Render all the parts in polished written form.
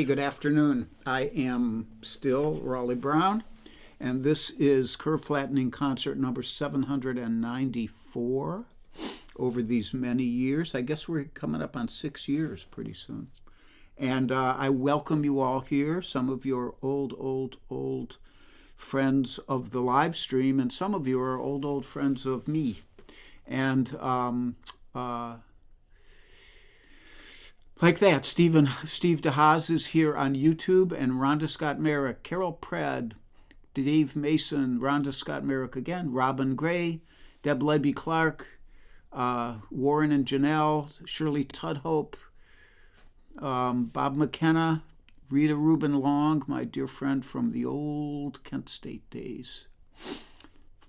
Hey, good afternoon. I am still Raleigh Brown, and this is Curve Flattening Concert number 794 over these many years. I guess we're coming up on 6 years pretty soon. And I welcome you all here, some of you are old friends of the live stream, and some of you are old friends of me. And like that, Steve DeHaas is here on YouTube, and Rhonda Scott Merrick, Carol Pred, Dave Mason, Rhonda Scott Merrick again, Robin Gray, Deb Lebby Clark, Warren and Janelle, Shirley Tudhope, Bob McKenna, Rita Rubin Long, my dear friend from the old Kent State days.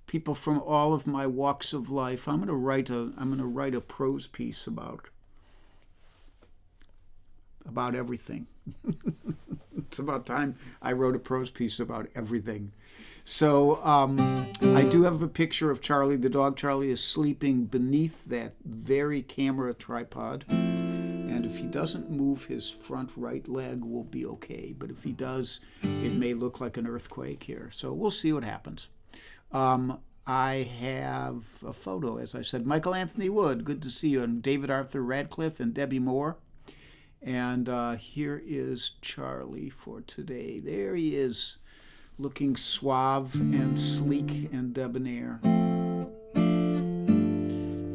People from all of my walks of life. I'm gonna write a prose piece about everything. It's about time I wrote a prose piece about everything. So I do have a picture of Charlie the dog. Charlie is sleeping beneath that very camera tripod. And if he doesn't move, his front right leg will be okay. But if he does, it may look like an earthquake here. So we'll see what happens. I have a photo, as I said. Michael Anthony Wood, good to see you. And David Arthur Radcliffe and Debbie Moore. And here is Charlie for today. There he is, looking suave and sleek and debonair.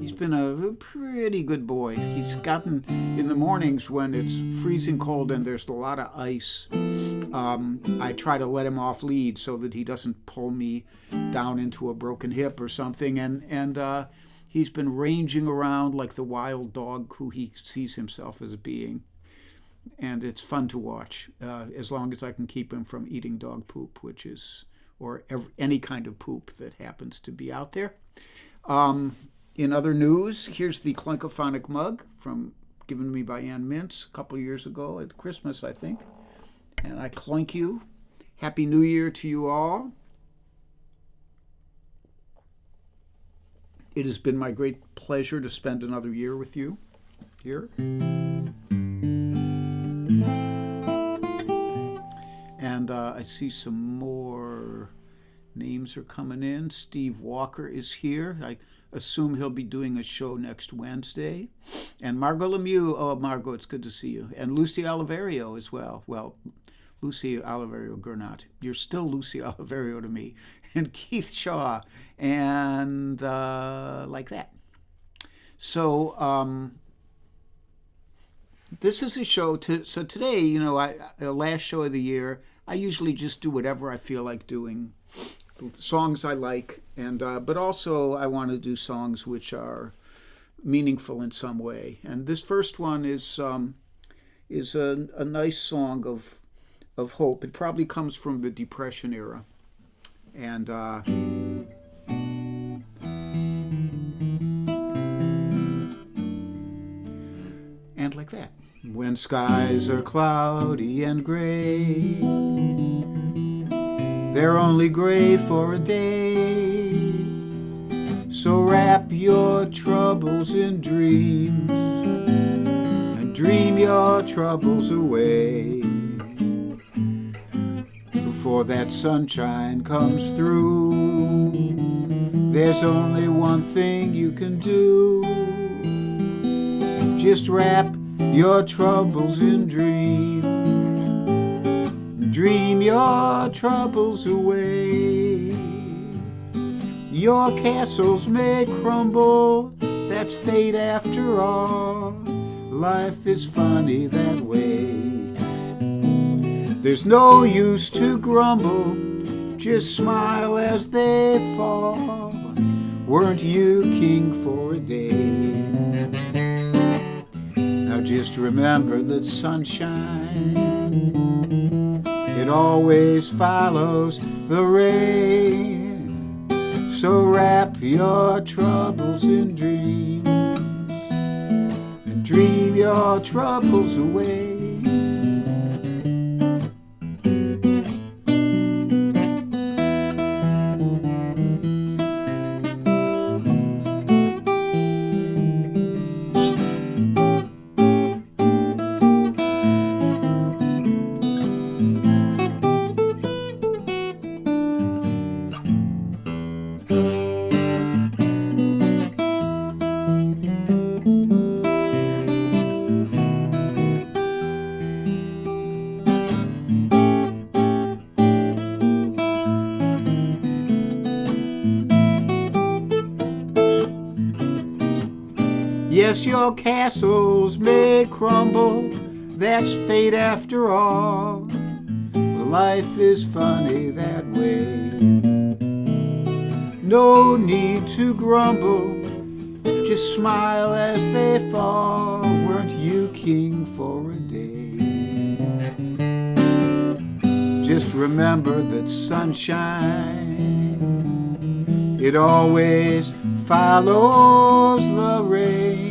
He's been a pretty good boy. He's gotten, in the mornings when it's freezing cold and there's a lot of ice, I try to let him off lead so that he doesn't pull me down into a broken hip or something. And he's been ranging around like the wild dog who he sees himself as being. And it's fun to watch, as long as I can keep him from eating dog poop, or any kind of poop that happens to be out there. In other news, here's the Clunkophonic mug given to me by Ann Mintz a couple years ago at Christmas, I think. And I clunk you. Happy New Year to you all. It has been my great pleasure to spend another year with you here. And I see some more names are coming in. Steve Walker is here. I assume he'll be doing a show next Wednesday. And Margot Lemieux. Oh, Margot, it's good to see you. And Lucy Oliverio as well. Well, Lucy Oliverio Gernot. You're still Lucy Oliverio to me. And Keith Shaw. And like that. So this is a show. So today, the last show of the year, I usually just do whatever I feel like doing, songs I like, and but also I want to do songs which are meaningful in some way. And this first one is a nice song of hope. It probably comes from the Depression era, and like that. When skies are cloudy and gray, they're only gray for a day. So wrap your troubles in dreams and dream your troubles away. Before that sunshine comes through, there's only one thing you can do. Just wrap your troubles in dreams, dream your troubles away. Your castles may crumble, that's fate after all. Life is funny that way. There's no use to grumble, just smile as they fall. Weren't you king for a day? Now just remember that sunshine, it always follows the rain. So wrap your troubles in dreams and dream your troubles away. Yes, your castles may crumble, that's fate after all. Life is funny that way. No need to grumble, just smile as they fall. Weren't you king for a day? Just remember that sunshine, it always follows the rain.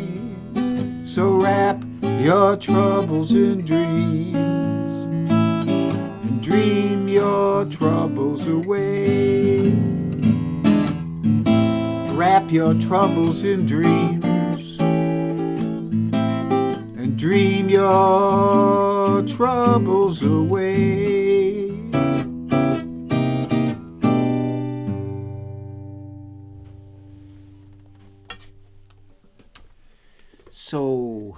So wrap your troubles in dreams and dream your troubles away. Wrap your troubles in dreams and dream your troubles away. So,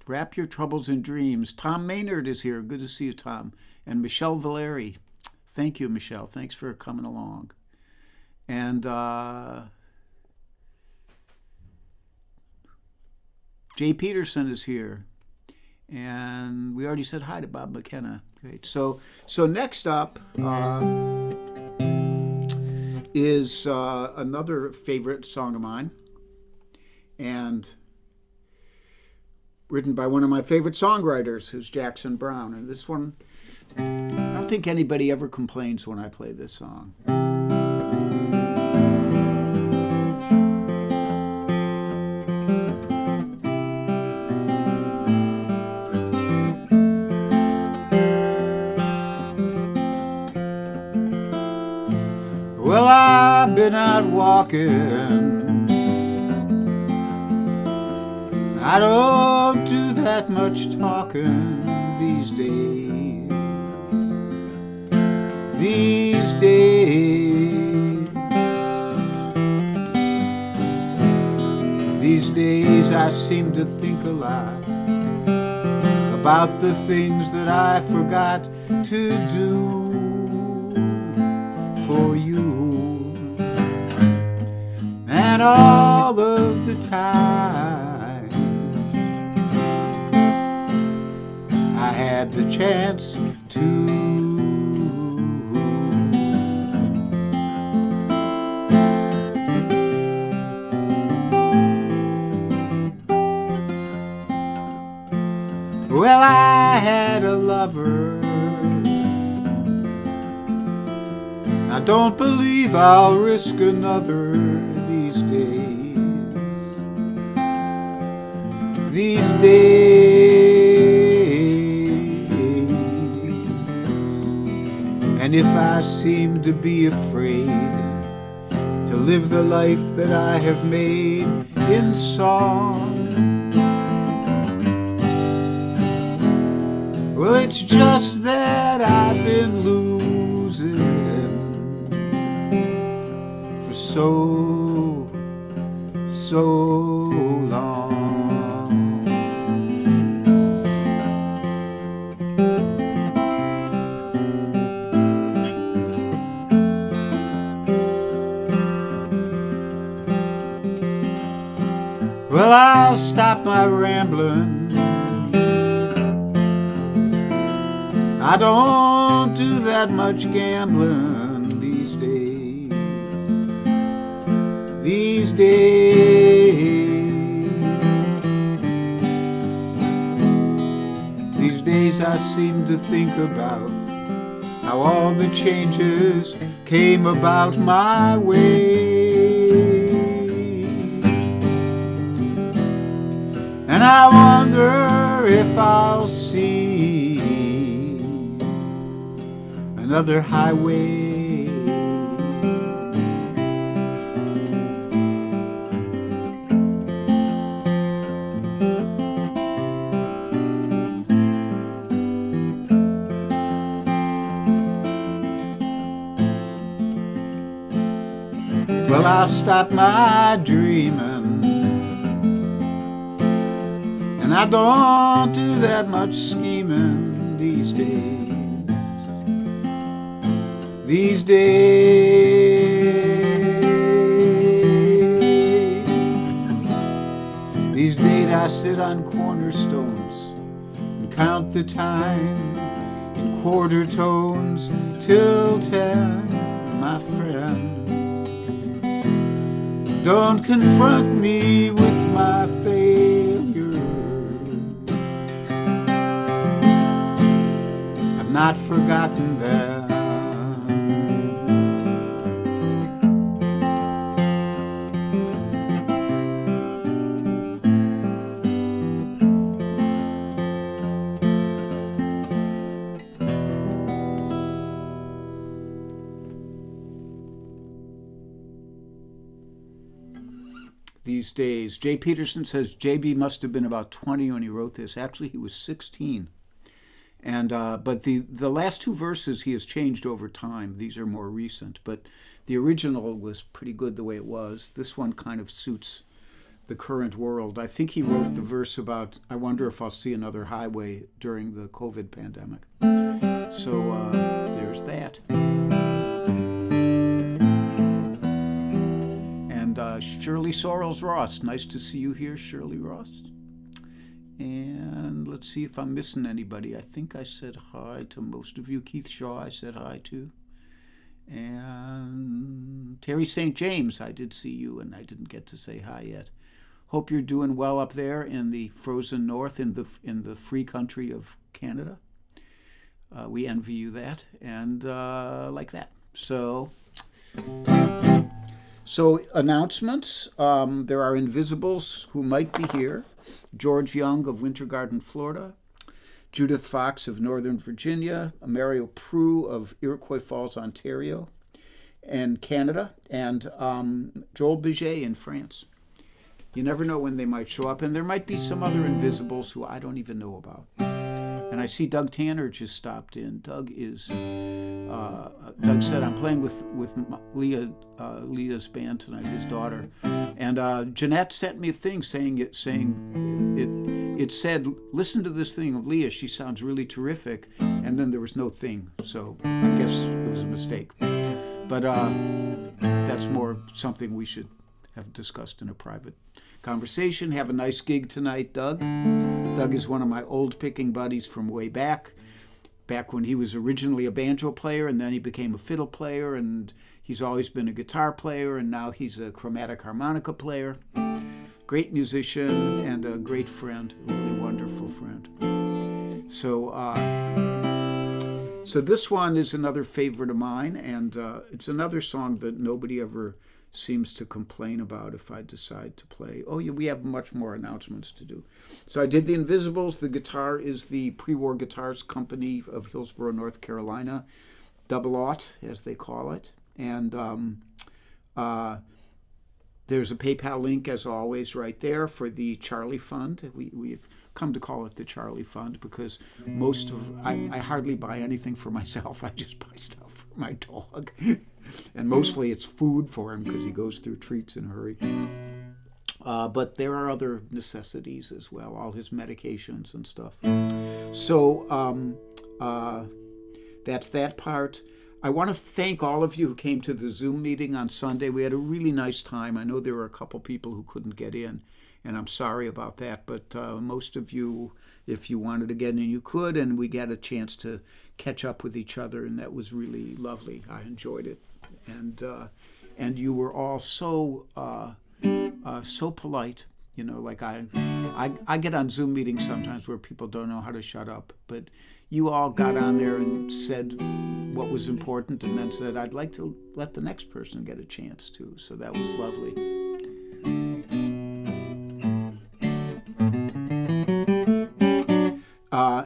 wrap your troubles in dreams. Tom Maynard is here. Good to see you, Tom. And Michelle Valeri. Thank you, Michelle. Thanks for coming along. And Jay Peterson is here. And we already said hi to Bob McKenna. Great. So next up is another favorite song of mine. And written by one of my favorite songwriters, who's Jackson Browne. And this one, I don't think anybody ever complains when I play this song. Well, I've been out walking. I don't do that much talking these days. These days. These days I seem to think a lot about the things that I forgot to do for you. And all of the time I had the chance to. Well, I had a lover. I don't believe I'll risk another these days. These days. And if I seem to be afraid to live the life that I have made in song, well, it's just that I've been losing for so long. Well, I'll stop my rambling. I don't do that much gambling these days. These days. These days I seem to think about how all the changes came about my way. And I wonder if I'll see another highway. Well, I'll stop my dreaming. And I don't do that much scheming these days. These days. These days sit on cornerstones and count the time in quarter tones till 10, my friend. Don't confront me with my failure. I've not forgotten them. These days, Jay Peterson says JB must have been about 20 when he wrote this. Actually, he was 16. And but the last two verses he has changed over time. These are more recent, but the original was pretty good the way it was. This one kind of suits the current world. I think he wrote the verse about, I wonder if I'll see another highway during the COVID pandemic. So there's that. Shirley Sorrells Ross. Nice to see you here, Shirley Ross. And let's see if I'm missing anybody. I think I said hi to most of you. Keith Shaw I said hi to. And Terry St. James, I did see you and I didn't get to say hi yet. Hope you're doing well up there in the frozen north, in the free country of Canada. We envy you that, and like that. So announcements. There are Invisibles who might be here. George Young of Winter Garden, Florida. Judith Fox of Northern Virginia. Mario Prue of Iroquois Falls, Ontario, and Canada. And Joel Biget in France. You never know when they might show up. And there might be some other Invisibles who I don't even know about. And I see Doug Tanner just stopped in. Doug said, I'm playing with Leah's band tonight, his daughter. And Jeanette sent me a thing saying it said, listen to this thing of Leah. She sounds really terrific. And then there was no thing. So I guess it was a mistake. But that's more something we should have discussed in a private conversation. Have a nice gig tonight, Doug. Doug is one of my old picking buddies from way back when he was originally a banjo player, and then he became a fiddle player, and he's always been a guitar player, and now he's a chromatic harmonica player. Great musician and a great friend, a really wonderful friend. So this one is another favorite of mine, and it's another song that nobody ever seems to complain about if I decide to play. Oh, yeah, we have much more announcements to do. So I did the Invisibles. The guitar is the Pre-War Guitars Company of Hillsborough, North Carolina, Double Aught, as they call it. And there's a PayPal link, as always, right there for the Charlie Fund. We've come to call it the Charlie Fund because I hardly buy anything for myself. I just buy stuff for my dog. And mostly it's food for him because he goes through treats in a hurry. But there are other necessities as well, all his medications and stuff. So that's that part. I want to thank all of you who came to the Zoom meeting on Sunday. We had a really nice time. I know there were a couple people who couldn't get in, and I'm sorry about that. But most of you, if you wanted to get in, you could, and we got a chance to catch up with each other, and that was really lovely. I enjoyed it. And you were all so polite, you know. Like I get on Zoom meetings sometimes where people don't know how to shut up, but you all got on there and said what was important, and then said, "I'd like to let the next person get a chance too." So that was lovely.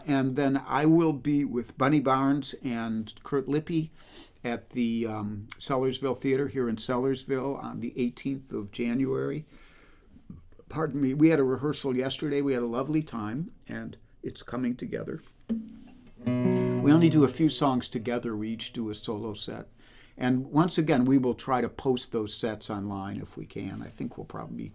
And then I will be with Bunny Barnes and Kurt Lippy at the Sellersville Theater here in Sellersville on the 18th of January. Pardon me, we had a rehearsal yesterday. We had a lovely time, and it's coming together. We only do a few songs together. We each do a solo set. And once again, we will try to post those sets online if we can. I think we'll probably...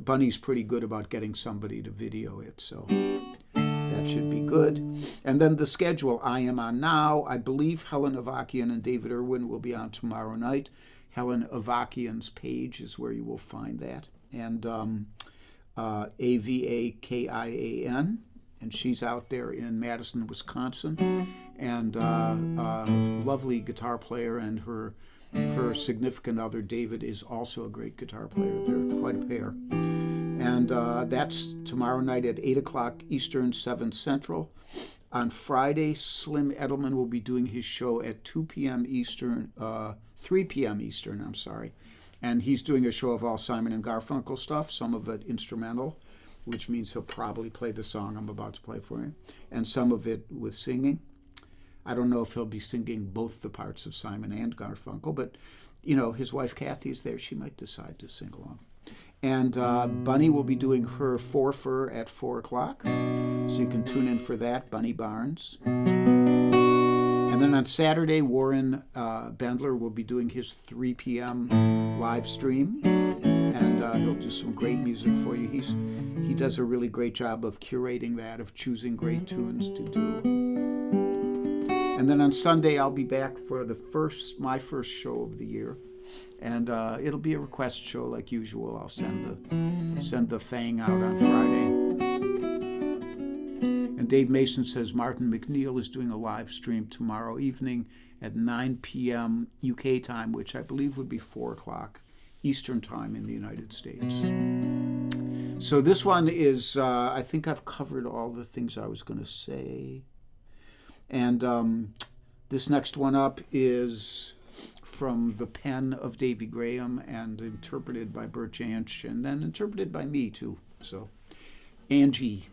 Bunny's pretty good about getting somebody to video it, so that should be good. And then the schedule I am on now. I believe Helen Avakian and David Irwin will be on tomorrow night. Helen Avakian's page is where you will find that. And Avakian, and she's out there in Madison, Wisconsin, and lovely guitar player, and her significant other, David, is also a great guitar player. They're quite a pair. And that's tomorrow night at 8 o'clock Eastern, 7 Central. On Friday, Slim Edelman will be doing his show at 2 p.m. Eastern, 3 p.m. Eastern, I'm sorry. And he's doing a show of all Simon and Garfunkel stuff, some of it instrumental, which means he'll probably play the song I'm about to play for him, and some of it with singing. I don't know if he'll be singing both the parts of Simon and Garfunkel, but, you know, his wife Kathy is there. She might decide to sing along. And Bunny will be doing her Fur at 4 o'clock, so you can tune in for that, Bunny Barnes. And then on Saturday, Warren Bendler will be doing his 3 p.m. live stream, and he'll do some great music for you. He does a really great job of curating that, of choosing great tunes to do. And then on Sunday, I'll be back for my first show of the year. And it'll be a request show like usual. I'll send the thing out on Friday. And Dave Mason says Martin McNeil is doing a live stream tomorrow evening at 9 p.m. UK time, which I believe would be 4 o'clock Eastern time in the United States. So this one is, I think I've covered all the things I was going to say. And this next one up is from the pen of Davy Graham and interpreted by Bert Jansch, and then interpreted by me too. So, Angie.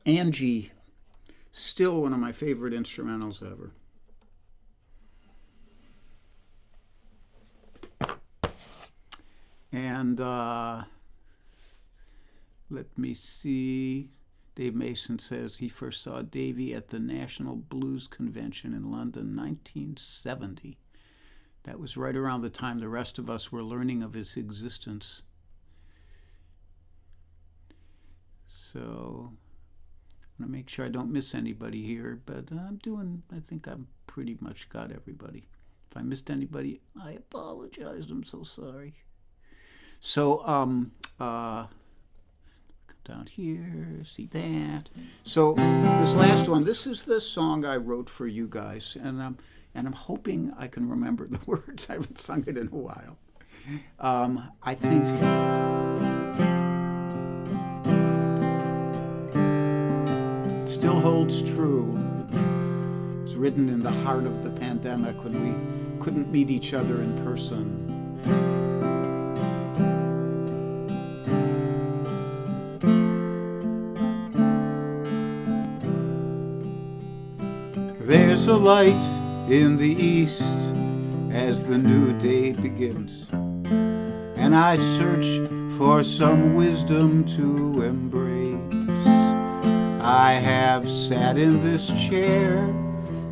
Angie, still one of my favorite instrumentals ever. And Let me see. Dave Mason says he first saw Davy at the National Blues Convention in London, 1970. That was right around the time the rest of us were learning of his existence. So I'm going to make sure I don't miss anybody here, but I think I've pretty much got everybody. If I missed anybody, I apologize. I'm so sorry. So, down here, see that. So this last one, this is the song I wrote for you guys, and I'm hoping I can remember the words. I haven't sung it in a while. I think it still holds true. It's written in the heart of the pandemic when we couldn't meet each other in person. There's a light in the east as the new day begins, and I search for some wisdom to embrace. I have sat in this chair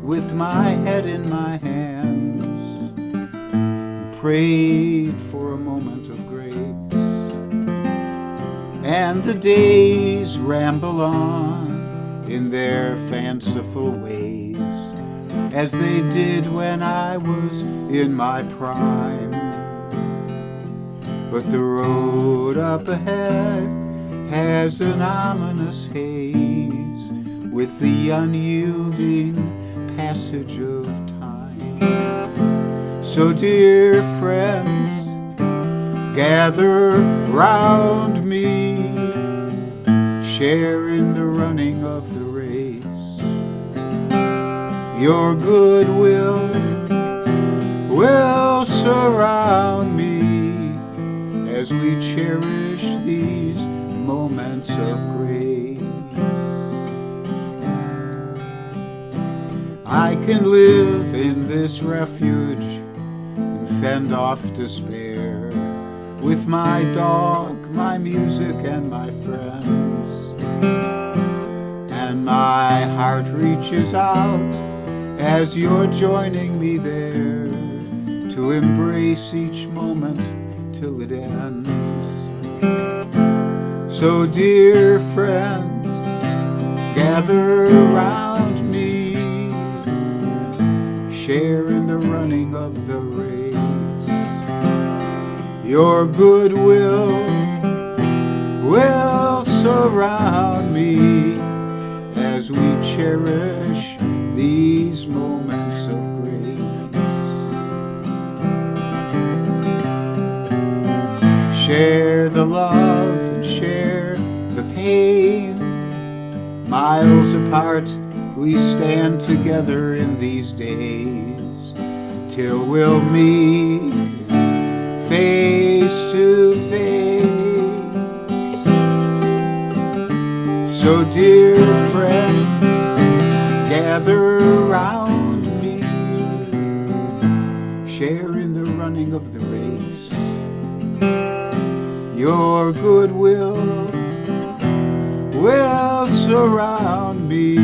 with my head in my hands, prayed for a moment of grace, and the days ramble on in their fanciful ways, as they did when I was in my prime. But the road up ahead has an ominous haze with the unyielding passage of time. So dear friends, gather round me, share in the running of the race. Your goodwill will surround me as we cherish these moments of grace. I can live in this refuge and fend off despair with my dog, my music, and my friends. And my heart reaches out as you're joining me there to embrace each moment till it ends. So dear friends, gather around me, share in the running of the race. Your goodwill will surround me as we cherish these moments of grace. Share the love and share the pain. Miles apart we stand together in these days, till we'll meet face to face. So dear friend, gather around me, share in the running of the race. Your goodwill will surround me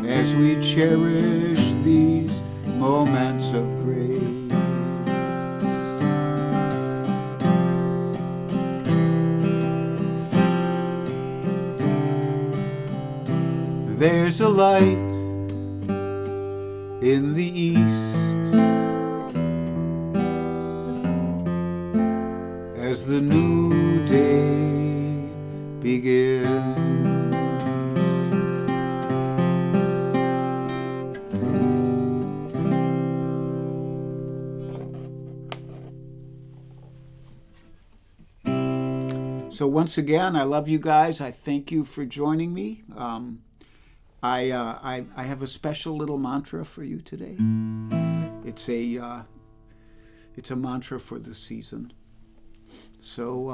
as we cherish these moments of grace. There's a light in the east as the new day begins. So once again, I love you guys. I thank you for joining me. I have a special little mantra for you today. It's a mantra for the season. So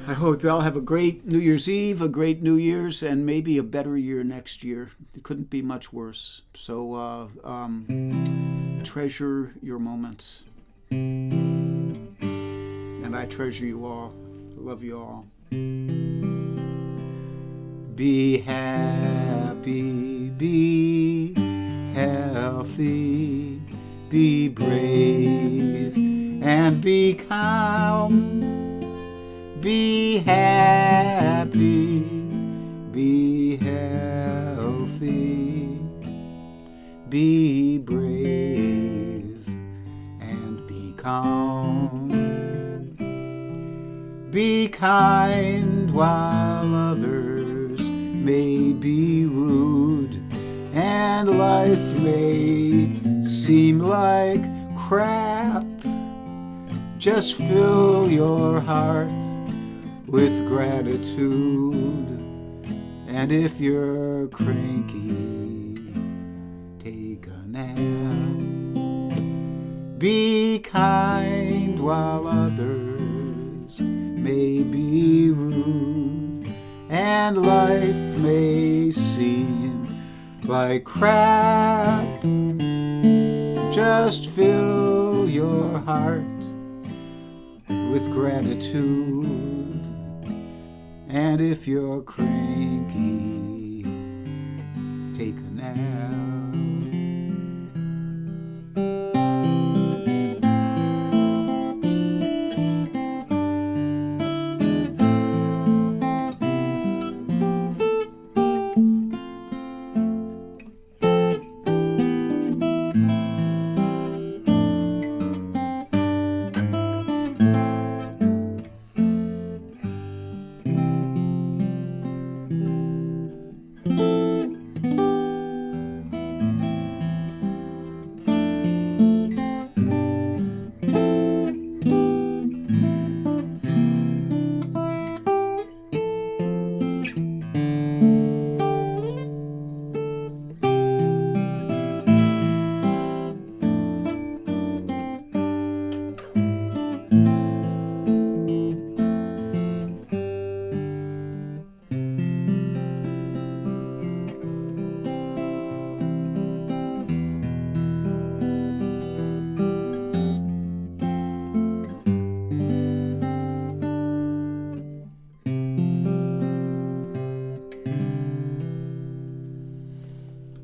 I hope you all have a great New Year's Eve, a great New Year's, and maybe a better year next year. It couldn't be much worse. So treasure your moments. And I treasure you all. I love you all. Be happy, be healthy, be brave, and be calm. Be happy, be healthy, be brave, and be calm. Be kind while others may be rude, and life may seem like crap. Just fill your heart with gratitude, and if you're cranky, take a nap. Be kind while others may be rude, and life may seem like crap. Just fill your heart with gratitude, and if you're cranky, take a nap.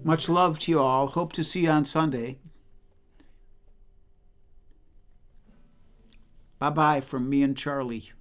Much love to you all. Hope to see you on Sunday. Bye-bye from me and Charlie.